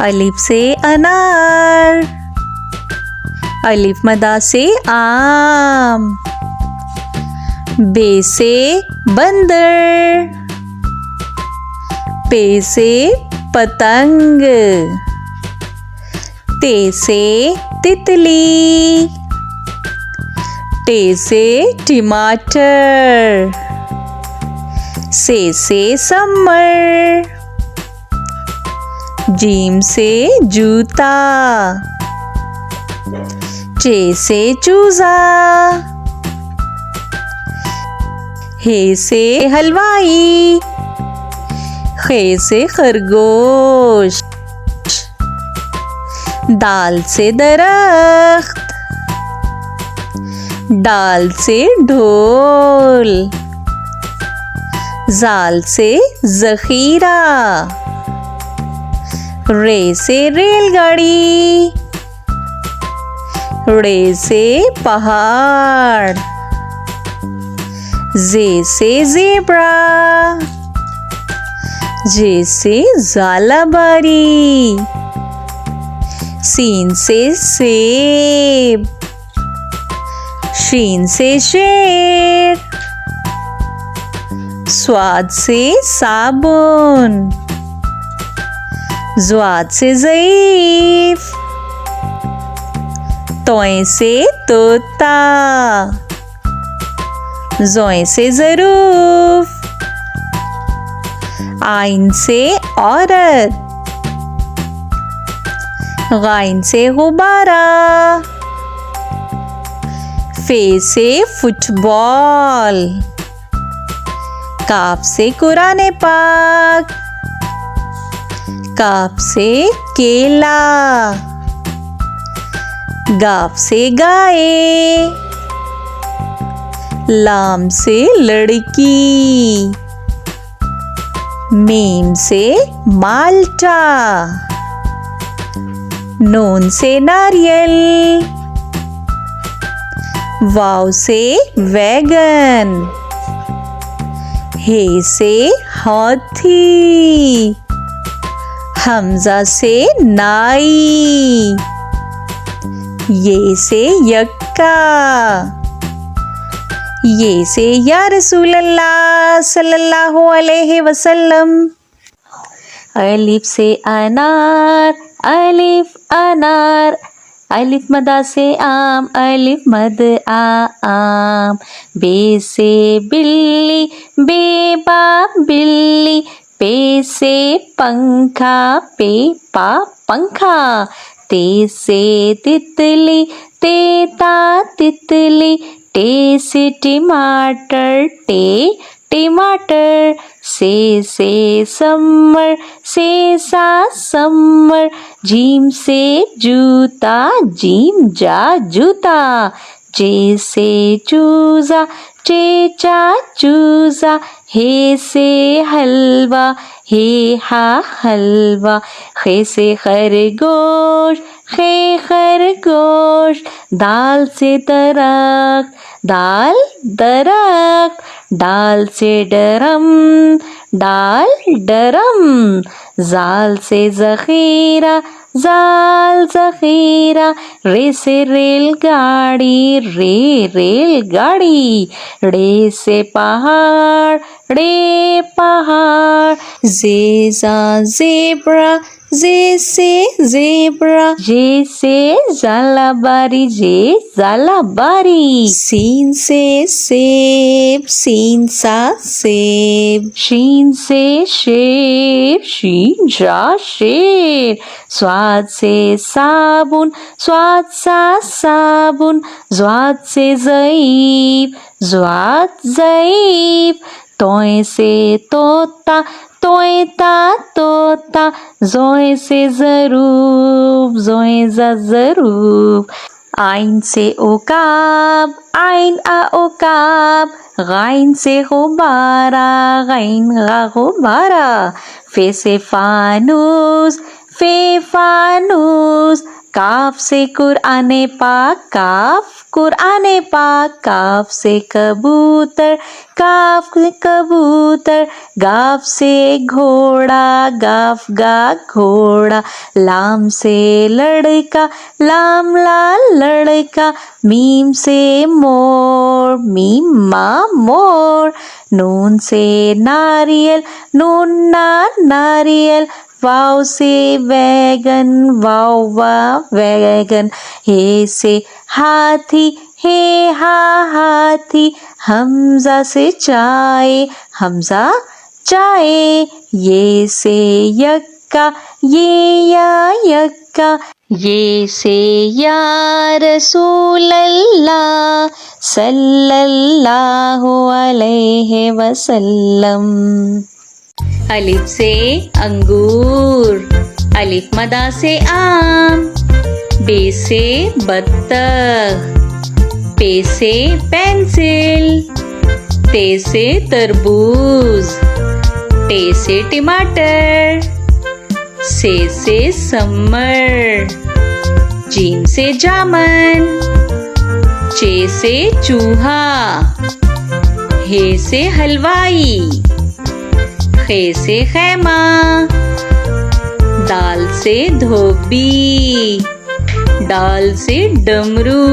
अलिफ से अनार, अलिफ मदा से आम, बे से बंदर, पे से पतंग, ते से तितली, टे से टमाटर, से समर, जीम से जूता, चे से चूजा, हे से हलवाई, खे से खरगोश, दाल से दरख्त, डाल से ढोल, जाल से जखीरा, रे से रेलगाड़ी, रे से पहाड़, जे से ज़ेब्रा, जे से ज़ालाबारी, सीन से सेब, शीन से शेर, स्वाद से साबुन, ज़्वाद से ज़ईफ, तोय से तोता, ज़ोय से ज़रूफ, आइन से औरत, गाइन से गुब्बारा, फे से फुटबॉल, काफ से कुरान पाक, काफ से केला, गाफ से गाय, लाम से लड़की, मीम से माल्टा, नून से नारियल, वाव से वैगन, हे से हाथी, हमजा से नाई, ये से यक्का, ये से या रसूल अल्लाह सल्लल्लाहु अलैहि वसल्लम। अलिफ से अनार, अलिफ अनार, अलिफ मदा से आम, अलिफ मद आम, बे से बिल्ली, बेबा बिल्ली, पे से पंखा, पे पा पंखा, ते से तितली, तेता तितली, टे से टमाटर, टे टमाटर, से समर, से सा समर, जीम से जूता, जीम जा जूता, चे से चूजा, चेचा चूजा, हे से हलवा, हे हा हलवा, खे से खरगोश, खे खरगोश, दाल से दरख्त, दाल दरख्त, डाल से डरम, डाल डरम, जाल से ज़खीरा, जाल ज़खीरा, रे से रेलगाड़ी, रे रेलगाड़ी, रे से पहाड़, रे पहाड़, ज़ेज़ा ज़ेब्रा, जे से ज़ेब्रा, जे से ज़ालाबारी, जे ज़ालाबारी, सीन से सेब, सीन सा सेब, शीन से शेर, शीन जा शेर, स्वाद से साबुन, स्वाद सा साबुन, ज़्वाद से ज़ईफ, ज़्वाद ज़ईफ, तोय से तोता, तोयता तोता, ज़ोय से ज़रूफ, ज़ोय ज़ा ज़रूफ, आइन से उकाब, आइन आ उकाब, गाइन से गुब्बारा, गाइन गा गुब्बारा, फे से फानूस, फे फानूस, काफ से कुराने पाक, काफ कुराने पाक, काफ से कबूतर, काफ कबूतर, गाफ से घोड़ा, गाफ गा घोड़ा, लाम से लड़का, लाम लाल लड़का, मीम से मोर, मीम माँ मोर, नून से नारियल, नून ना नारियल, वाव से वैगन, वाव वा वैगन, हे से हाथी, हे हा हाथी, हमजा से चाय, हमजा चाय, ये से यक्का, ये या यक्का, ये से या रसूल अल्लाह सल्लल्लाहु अलैहि वसल्लम। अलिफ से अंगूर, अलिफ मदा से आम, बे से बत्तख, पे से पेंसिल, ते से तरबूज, टे से टमाटर, से समर, जीम से जामन, चे से चूहा, हे से हलवाई, खे से खैमा, दाल से धोबी, डाल से डमरू,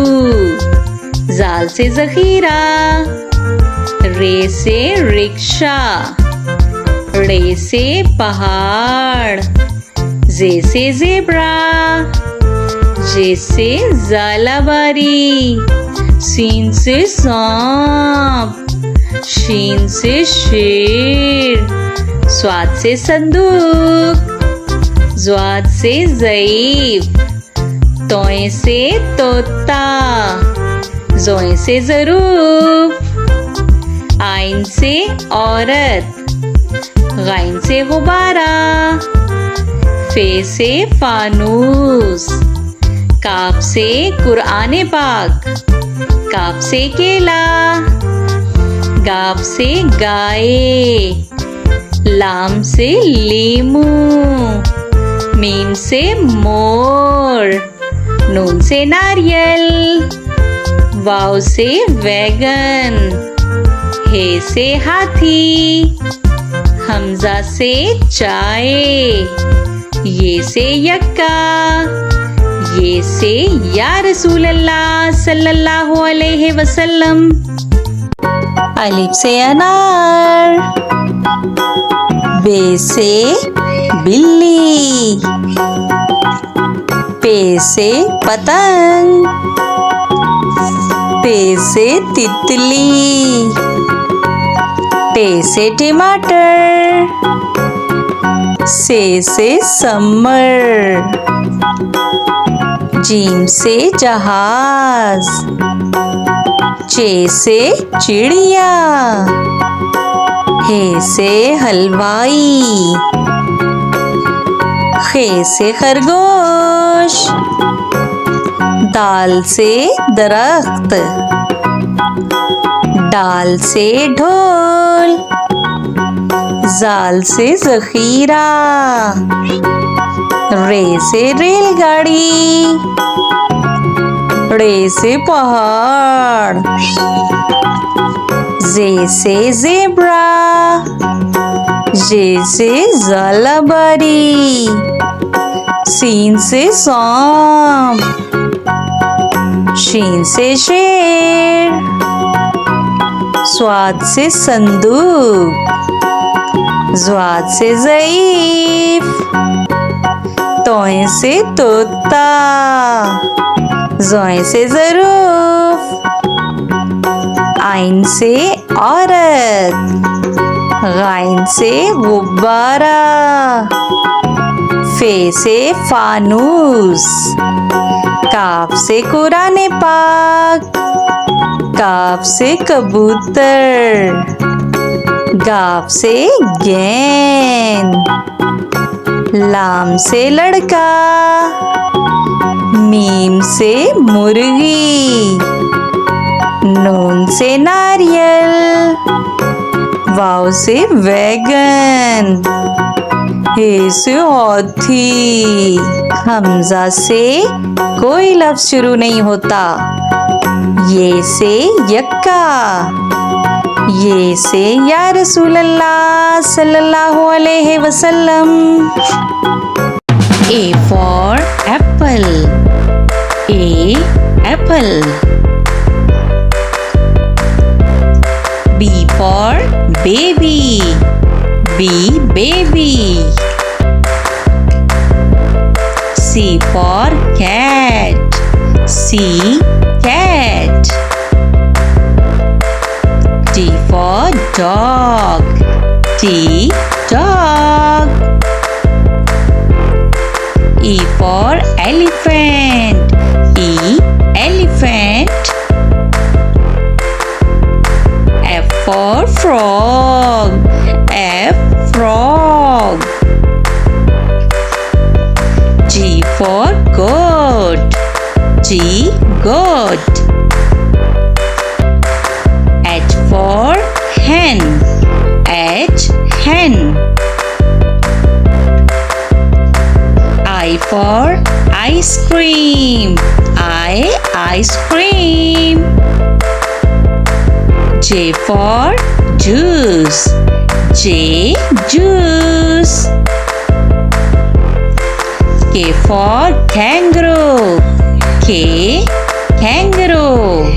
जाल से जखीरा, रे से रिक्शा, रे से पहाड़, जे से जेब्रा, जे से जालाबारी, सीन से सांप, शीन से शेर, स्वाद से संदूक, ज्वाद से ज़ईफ, तोय से तोता, जोय से ज़रूफ, आइन से औरत, गाइन से गुब्बारा, फे से फानूस, काफ से कुराने पाक, काफ से केला, गाफ से गाय, लाम से लीमू, मीम से मोर, नून से नारियल, वाव से वैगन, हे से हाथी, हमजा से चाय, ये से यक्का, ये से या रसूल अल्लाह सल्लल्लाहु अलैहि वसल्लम। अलिफ से अनार, बे से बिल्ली, पे से पतंग, ते से तितली, टे से टमाटर, से समर, जीम से जहाज, चे से चिड़िया, हे से हलवाई, खे से खरगोश, दाल से दरख्त, डाल से ढोल, जाल से जखीरा, रे से रेलगाड़ी, रे से पहाड़, जे से जेब्रा, जे से जालाबारी, सीन से सांप, शीन से शेर, स्वाद से संदूक, ज्वाद से ज़ईफ, तोय से तोता, जोय से ज़रूफ, आइन से औरत, गाइन से गुब्बारा, फे से फानूस, काफ से कुराने पाक, काफ से कबूतर, गाफ से गेंद, लाम से लड़का, मीम से मुर्गी, नून से नारियल, वाव से वैगन, हे से हाथी। हमजा से कोई लफ्ज शुरू नहीं होता। ये से यक्का। ये से या रसूल अल्लाह सल्लल्लाहु अलैहि वसल्लम। A for apple. A apple. B for baby. B baby. C for cat. C cat. D for dog. D dog. E for elephant. E elephant. F for frog. F frog. G for goat. G goat. H for hen. H hen. I for ice cream. I ice cream. J for juice. J juice. K for kangaroo. K kangaroo.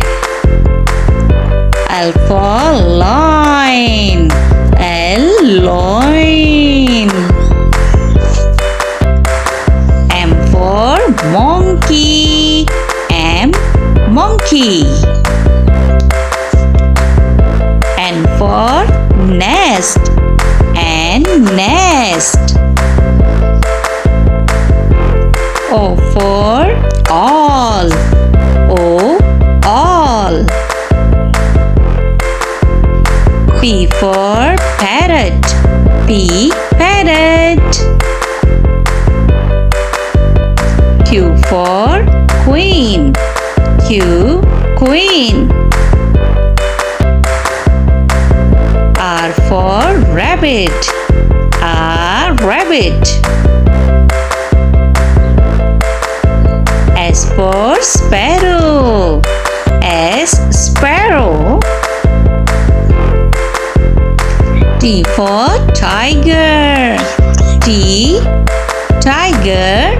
L for lion. L lion. M for monkey. M monkey. N for nest. N nest. O for all. O all. P for parrot. P parrot. Q for queen. Q queen. R for rabbit. R rabbit. S for sparrow. S sparrow. T for tiger. T tiger.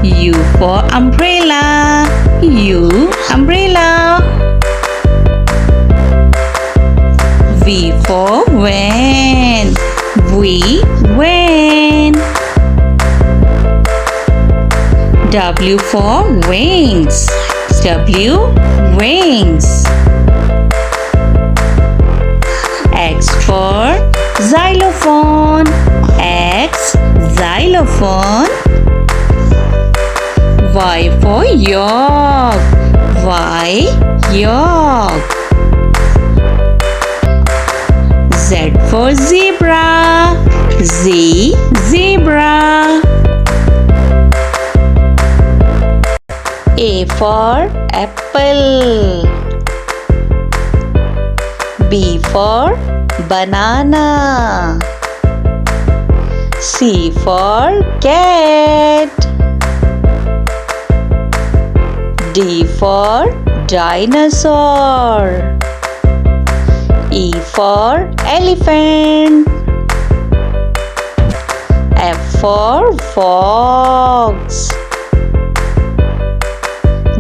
U for umbrella. U umbrella. V for van. V van. W for wings. W wings. X for xylophone. X xylophone. Y for york. Y york. Z for zebra. Z zebra. A for apple. B for banana. C for cat. D for dinosaur. E for elephant. F for fox.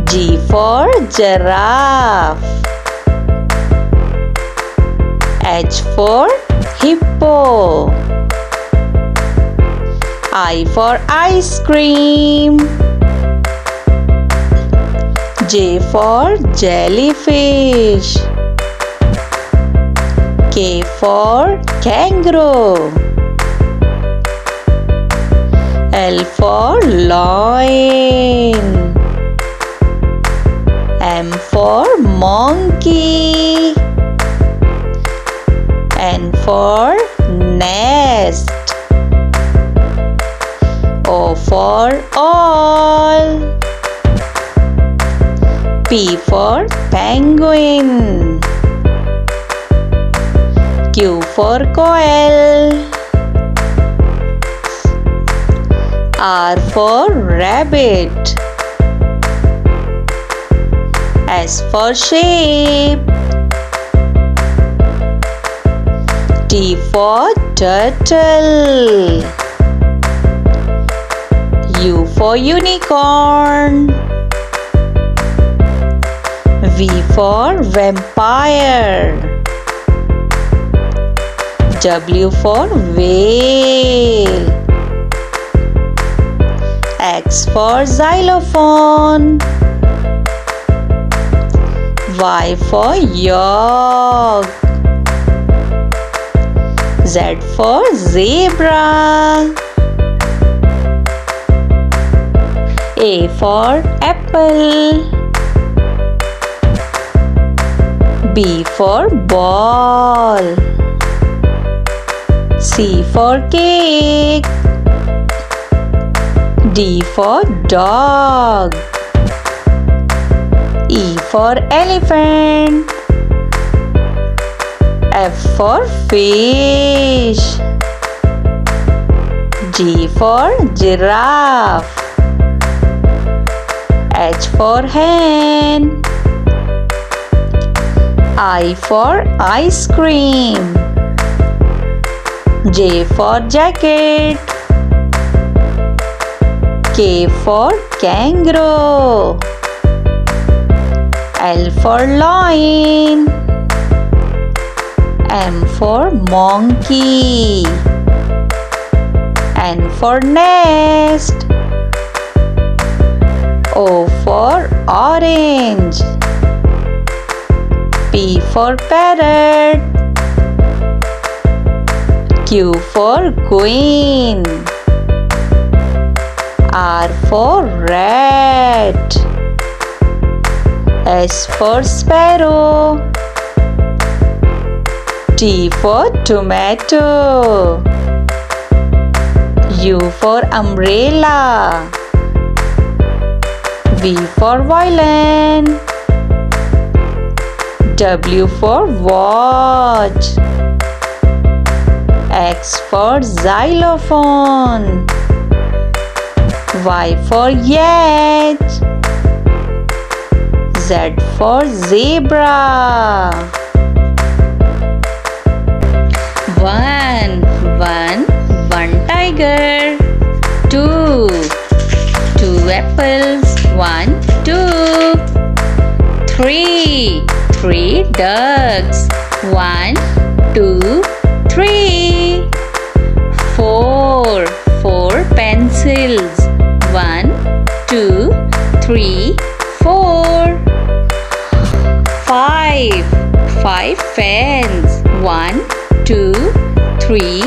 G for giraffe. H for hippo. I for ice cream. J for jellyfish. K for kangaroo. L for lion. M for monkey. N for nest. O for all. P for penguin. Q for coil. R for rabbit. S for sheep. T for turtle. U for unicorn. V for vampire. W for whale. X for xylophone. Y for yolk. Z for zebra. A for apple. B for ball. C for cake. D for dog. E for elephant. F for fish. G for giraffe. H for hen. I for ice cream. J for jacket. K for kangaroo. L for lion. M for monkey. N for nest. O for orange. P for parrot. Q for queen. R for rat. S for sparrow. T for tomato. U for umbrella. V for violin. W for watch. X for xylophone. Y for yacht. Z for zebra. One tiger. Two apples. 1, 2. 3 ducks. 1, 2, 3. 4 pencils. 1, 2, 3, 4. 5 fans. 1, 2, 3,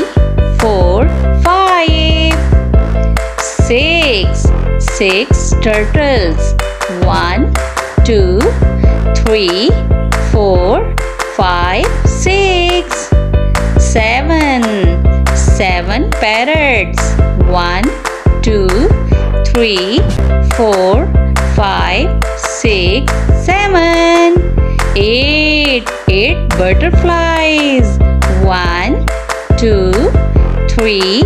4, 5. 6 turtles. 1, 2, 3, 4, 5, 6. 7 parrots. 1, 2, 3, 4, 5, 6, 7. 8 butterflies. 1, 2, 3,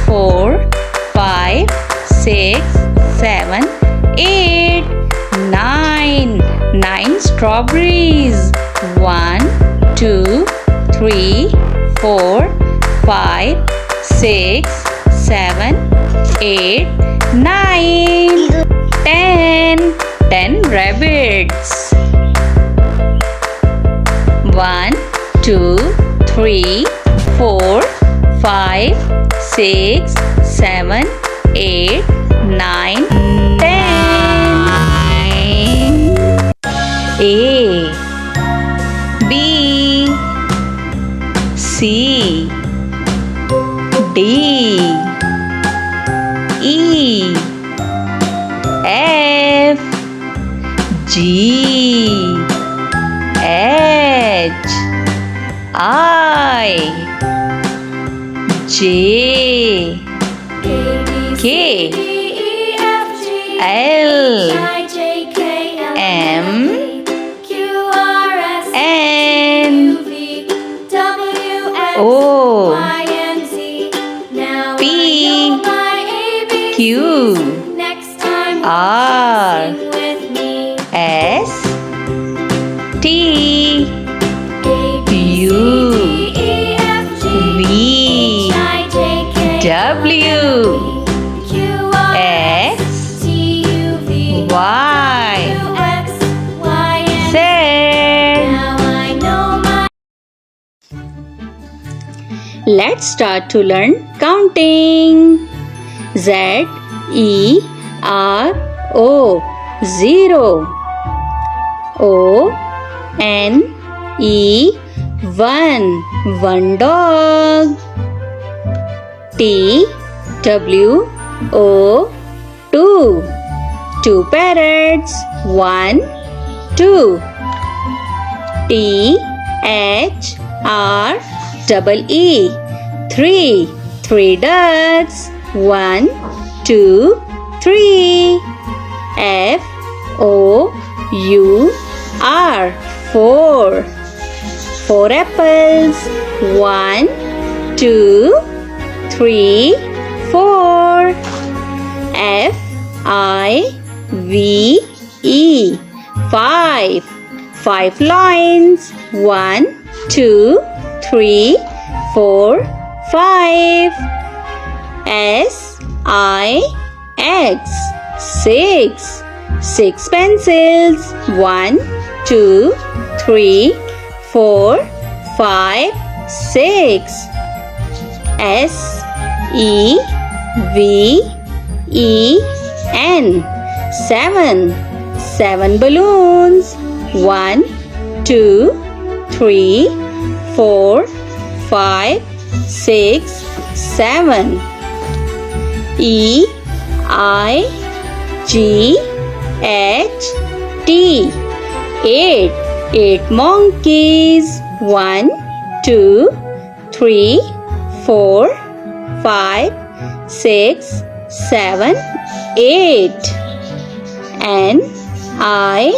4, 5, 6, 7, 8. 9 strawberries. 1, 2, 3, 4, 5, 6, 7, 8, 9. 10 rabbits. 1, 2, 3, 4, 5, 6, 7, 8, 9, 10. A B C D E F G H I J K L M N O Q R S T U V W X Y Z. Let's start to learn counting. Z E R O 0. O N E 1 dog. T W O 2 parrots. 1 2. T H R double E 3 ducks. 1 2 3. F O U R 4 apples. 1 2 3 4. F I V E 5 lines. 1 2 3 4 5. S I X 6 pencils. 1 2 3 4 5 6. S E V E N 7 balloons. 1 2 3 4 5 6 7. E I G H T 8 monkeys. 1 2 3 4 5 6 7 8. N I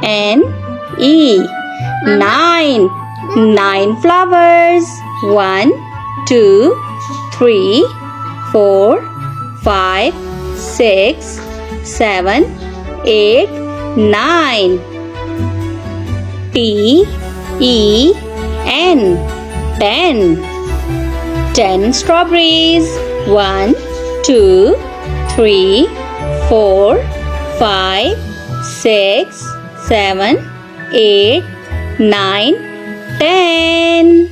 N E 9 flowers. 1 2 3 4 5 6 7 8 9. T E N 10 strawberries. 1 2 3 4 5 6 7 8 9 10.